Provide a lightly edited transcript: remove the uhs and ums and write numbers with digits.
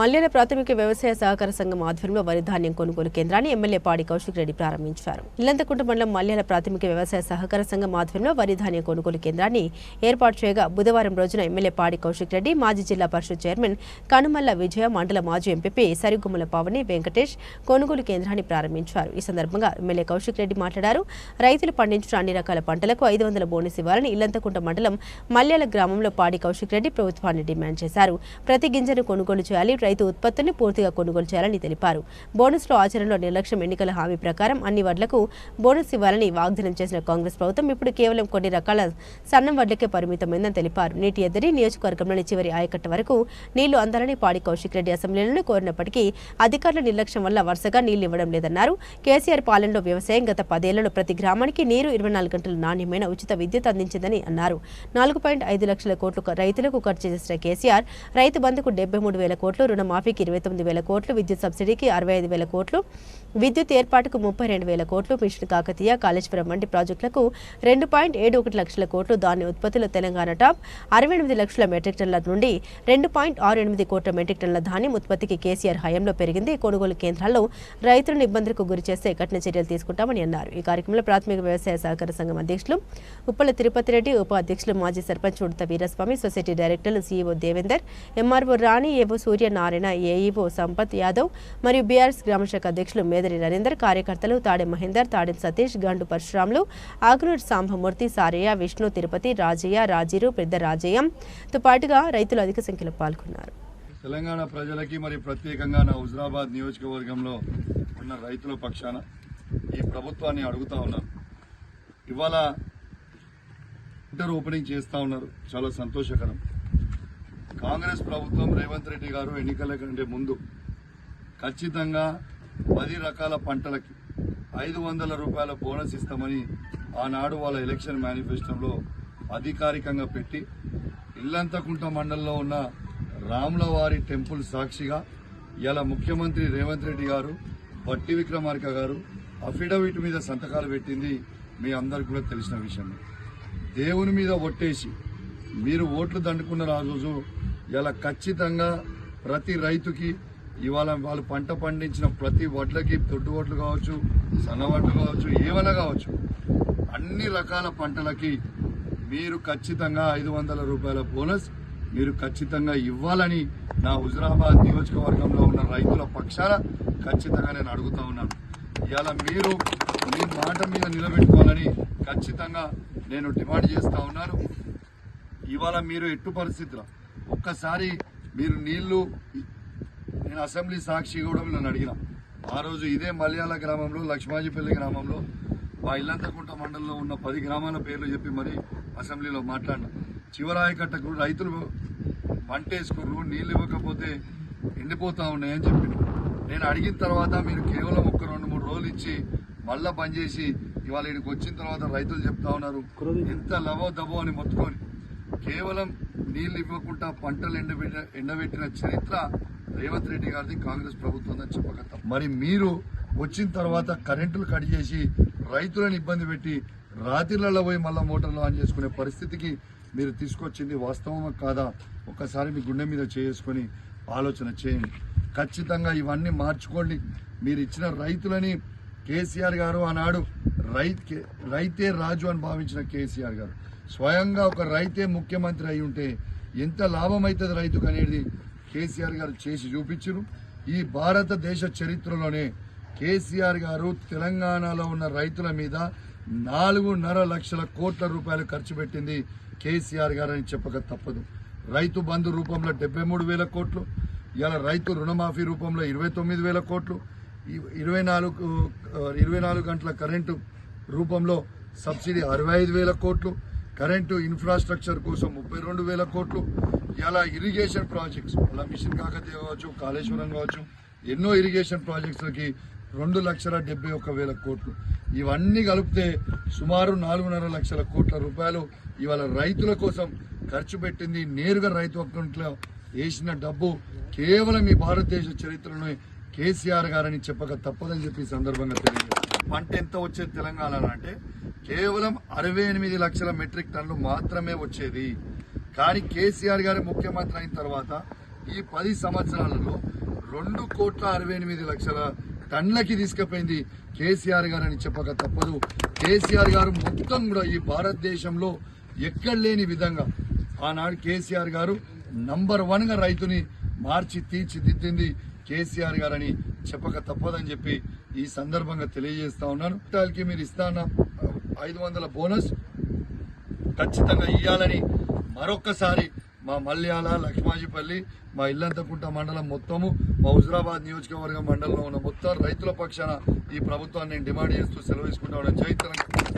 మల్యాల ప్రాథమిక వ్యవసాయ సహకార సంఘం ఆధ్వర్యంలో వరి ధాన్యం కొనుగోలు కేంద్రాన్ని ఎమ్మెల్యే పాడి కౌశిక్ రెడ్డి ప్రారంభించారు. ఇల్లంతకుంట మండలం మల్యాల ప్రాథమిక వ్యవసాయ సహకార సంఘం ఆధ్వర్యంలో వరి ధాన్యం కొనుగోలు కేంద్రాన్ని ఏర్పాటు చేయగా బుధవారం రోజున ఎమ్మెల్యే పాడి కౌశిక్ రెడ్డి, మాజీ జిల్లా పరిషత్ చైర్మన్ కనుమల్ల విజయ, మండల మాజీ ఎంపీ సరిగుమ్మల పావని వెంకటేష్ కొనుగోలు కేంద్రాన్ని ప్రారంభించారు. ఈ సందర్భంగా ఎమ్మెల్యే కౌశిక్ రెడ్డి మాట్లాడారు. రైతులు పండించిన అన్ని రకాల పంటలకు 500 బోనస్ ఇవ్వాలని ఇల్లంతకుంట మండలం మల్యాల గ్రామంలో పాడి కౌశిక్ రెడ్డి ప్రభుత్వాన్ని డిమాండ్ చేశారు. ప్రతి గింజను కొనుగోలు చేయాలి, రైతు ఉత్పత్తుల్ని పూర్తిగా కొనుగోలు చేయాలని తెలిపారు. బోనస్లో ఆచరణలో నిర్లక్ష్యం, ఎన్నికల హామీ ప్రకారం అన్ని వడ్లకు బోనస్ ఇవ్వాలని వాగ్దానం చేసిన కాంగ్రెస్ ప్రభుత్వం ఇప్పుడు కేవలం కొన్ని రకాల సన్నం వడ్లకే పరిమితమైందని తెలిపారు. నీటి ఎద్దడి నియోజకవర్గంలోని చివరి ఆయకట్ట వరకు నీళ్లు అందాలని పాడి కౌశిక్ రెడ్డి అసెంబ్లీలను కోరినప్పటికీ అధికారుల నిర్లక్ష్యం వల్ల వరుసగా నీళ్లు ఇవ్వడం లేదన్నారు. కేసీఆర్ పాలనలో వ్యవసాయం గత 10 ఏళ్లలో ప్రతి గ్రామానికి నీరు 24 గంటలు నాణ్యమైన ఉచిత విద్యుత్ అందించిందని అన్నారు. 4.5 లక్షల కోట్లు రైతులకు ఖర్చు చేసిన కేసీఆర్ రైతు బంధుకు 73,000 కోట్లు, రుణమాఫీకి 29,000 కోట్లు, విద్యుత్ సబ్సిడీకి 65,000 కోట్లు, విద్యుత్ ఏర్పాటుకు 32,000 కోట్లు, మిషన్ కాకతీయ, కాళేశ్వరం వంటి ప్రాజెక్టులకు 2.71 లక్షల కోట్లు, ధాన్య ఉత్పత్తిలో తెలంగాణ టాప్ 68 లక్షల మెట్రిక్ టన్నుల నుండి 2.68 కోట్ల మెట్రిక్ టన్నుల ధాన్యం ఉత్పత్తికి కేసీఆర్ హయాంలో పెరిగింది. కొనుగోలు కేంద్రాల్లో రైతులను ఇబ్బందులకు గురి చేస్తే కఠిన చర్యలు తీసుకుంటామని అన్నారు. ఈ కార్యక్రమంలో ప్రాథమిక వ్యవసాయ సహకార సంఘం అధ్యక్షులు ఉప్పల తిరుపతి రెడ్డి, ఉప అధ్యక్షులు మాజీ సర్పంచ్ ఉడత వీరస్వామి, సొసైటీ డైరెక్టర్లు సీఈఓ దేవేందర్, ఎంఆర్ఓ రాణి, ఏవో సూర్యనారాయణ, ఏఈఓ సంపత్ యాదవ్ మరియు బీఆర్ఎస్ గ్రామశాఖ అధ్యక్షులు మేదరి నరేందర్, కార్యకర్తలు తాడె మహేందర్, తాడెం సతీష్, గండు పరశురాములు, ఆకునూరు సాంబమూర్తి, సారయ్య, విష్ణు, తిరుపతి, రాజయ్య, రాజీరు, పెద్ద రాజయ్యంతో పాటుగా రైతులు అధిక సంఖ్యలో పాల్గొన్నారు. తెలంగాణ ప్రజలకి మరి ప్రత్యేకంగా నా హుజరాబాద్ నియోజకవర్గంలో ఉన్న రైతుల పక్షాన ఈ ప్రభుత్వాన్ని అడుగుతా ఉన్నారు. ఇవాళ ఇంటర్ ఓపెనింగ్ చేస్తా ఉన్నారు, చాలా సంతోషకరం. కాంగ్రెస్ ప్రభుత్వం రేవంత్ రెడ్డి గారు ఎన్నికల కంటే ముందు ఖచ్చితంగా 10 రకాల పంటలకి 500 రూపాయల బోనస్ ఇస్తామని ఆనాడు వాళ్ళ ఎలక్షన్ మేనిఫెస్టోలో అధికారికంగా పెట్టి ఇల్లంతకుంట మండలంలో ఉన్న రాములవారి టెంపుల్ సాక్షిగా ఇలా ముఖ్యమంత్రి రేవంత్ రెడ్డి గారు, బట్టి విక్రమార్క గారు అఫిడవిట్ మీద సంతకాలు పెట్టింది మీ అందరికి కూడా తెలిసిన విషయమే. దేవుని మీద ఒట్టేసి మీరు ఓట్లు దండుకున్న రోజు ఇలా ఖచ్చితంగా ప్రతి రైతుకి ఇవాళ వాళ్ళు పంట పండించిన ప్రతి వడ్లకి, దొడ్డు వడ్లు కావచ్చు, సన్న వడ్లు కావచ్చు, ఏమైనా కావచ్చు, అన్ని రకాల పంటలకి మీరు ఖచ్చితంగా 500 రూపాయల బోనస్ మీరు ఖచ్చితంగా ఇవ్వాలని నా హుజరాబాద్ నియోజకవర్గంలో ఉన్న రైతుల పక్షాన ఖచ్చితంగా నేను అడుగుతా ఉన్నాను. ఇవాళ మీరు మీ మాట మీద నిలబెట్టుకోవాలని ఖచ్చితంగా నేను డిమాండ్ చేస్తా ఉన్నాను. ఇవాళ మీరు ఎట్టు పరిస్థితుల్లో ఒక్కసారి మీరు నీళ్లు, నేను అసెంబ్లీ సాక్షి కూడా నన్ను అడిగిన ఆ రోజు ఇదే మల్యాల గ్రామంలో, లక్ష్మాజీపల్లి గ్రామంలో, మా ఇల్లంతకుంట మండలంలో ఉన్న 10 గ్రామాల పేర్లు చెప్పి మరి అసెంబ్లీలో మాట్లాడిన. చివరాయకట్టకు రైతులు పంటేసుకుర్రు, నీళ్ళు ఇవ్వకపోతే ఎండిపోతా ఉన్నాయని చెప్పిన. నేను అడిగిన తర్వాత మీరు కేవలం 1-2-3 రోజులు ఇచ్చి మళ్ళా బంద్ చేసి ఇవాళ ఇక్కడికి వచ్చిన తర్వాత రైతులు చెప్తా ఉన్నారు ఎంత లవో దబో అని మొత్తుకొని. కేవలం నీళ్లు ఇవ్వకుండా పంటలు ఎండబెట్టిన చరిత్ర రేవంత్ రెడ్డి గారిది, కాంగ్రెస్ ప్రభుత్వం అని చెప్పక. మరి మీరు వచ్చిన తర్వాత కరెంటులు కట్ చేసి రైతులను ఇబ్బంది పెట్టి రాత్రిలలో పోయి మళ్ళా మోటార్లు ఆన్ చేసుకునే పరిస్థితికి మీరు తీసుకొచ్చింది వాస్తవమా కాదా ఒక్కసారి మీ గుండె మీద చేసుకొని ఆలోచన చేయండి. ఖచ్చితంగా ఇవన్నీ మార్చుకోండి. మీరు ఇచ్చిన రైతులని కేసీఆర్ గారు ఆనాడు రైతే రాజు అని భావించిన కేసీఆర్ గారు స్వయంగా ఒక రైతే ముఖ్యమంత్రి అయి ఉంటే ఎంత లాభం అవుతుంది రైతుకు అనేది కేసీఆర్ గారు చేసి చూపించారు. ఈ భారతదేశ చరిత్రలోనే కేసీఆర్ గారు తెలంగాణలో ఉన్న రైతుల మీద 4.5 లక్షల కోట్ల రూపాయలు ఖర్చు పెట్టింది కేసీఆర్ గారు అని చెప్పక తప్పదు. రైతు బంధు రూపంలో 73,000 కోట్లు, ఇలా రైతు రుణమాఫీ రూపంలో 29,000 కోట్లు, 24 గంటల కరెంటు రూపంలో సబ్సిడీ 65,000 కోట్లు, కరెంటు ఇన్ఫ్రాస్ట్రక్చర్ కోసం 32,000 కోట్లు, ఇలా ఇరిగేషన్ ప్రాజెక్ట్స్ అలా మిషన్ కాకతీయ కావచ్చు, కాళేశ్వరం కావచ్చు, ఎన్నో ఇరిగేషన్ ప్రాజెక్ట్స్లకి 2,71,000 కోట్లు. ఇవన్నీ కలిపితే సుమారు 4.5 లక్షల కోట్ల రూపాయలు ఇవాళ రైతుల కోసం ఖర్చు పెట్టింది. నేరుగా రైతు అకౌంట్లో వేసిన డబ్బు కేవలం ఈ భారతదేశ చరిత్రలోనే కేసీఆర్ గారని చెప్పక తప్పదని చెప్పి సందర్భంగా తెలియజేస్తారు. పంట ఎంత వచ్చేది తెలంగాణలో అంటే కేవలం 68 లక్షల మెట్రిక్ టన్నులు మాత్రమే వచ్చేది. కానీ కేసీఆర్ గారు ముఖ్యమంత్రి అయిన తర్వాత ఈ 10 సంవత్సరాలలో 2,68,00,000 టన్నులకి తీసుకుపోయింది కేసీఆర్ గారు అని చెప్పక తప్పదు. కేసీఆర్ గారు మొత్తం కూడా ఈ భారతదేశంలో ఎక్కడ లేని విధంగా ఆనాడు కేసీఆర్ గారు నంబర్ 1 గా రైతుని మార్చి తీర్చిదిద్దింది కేసీఆర్ గారని చెప్పక తప్పదని చెప్పి ఈ సందర్భంగా తెలియజేస్తా ఉన్నాను. క్వింటాల్కి మీరు ఇస్తాన 500 బోనస్ ఖచ్చితంగా ఇవ్వాలని మరొక్కసారి మా మల్యాల, లక్ష్మాజీపల్లి, మా ఇల్లంతకుంట మండలం మొత్తము, మా హుజురాబాద్ నియోజకవర్గం మండలంలో ఉన్న మొత్తం రైతుల పక్షాన ఈ ప్రభుత్వాన్ని నేను డిమాండ్ చేస్తూ సెలవు తీసుకుంటా ఉన్నాను. జై తెలంగాణ.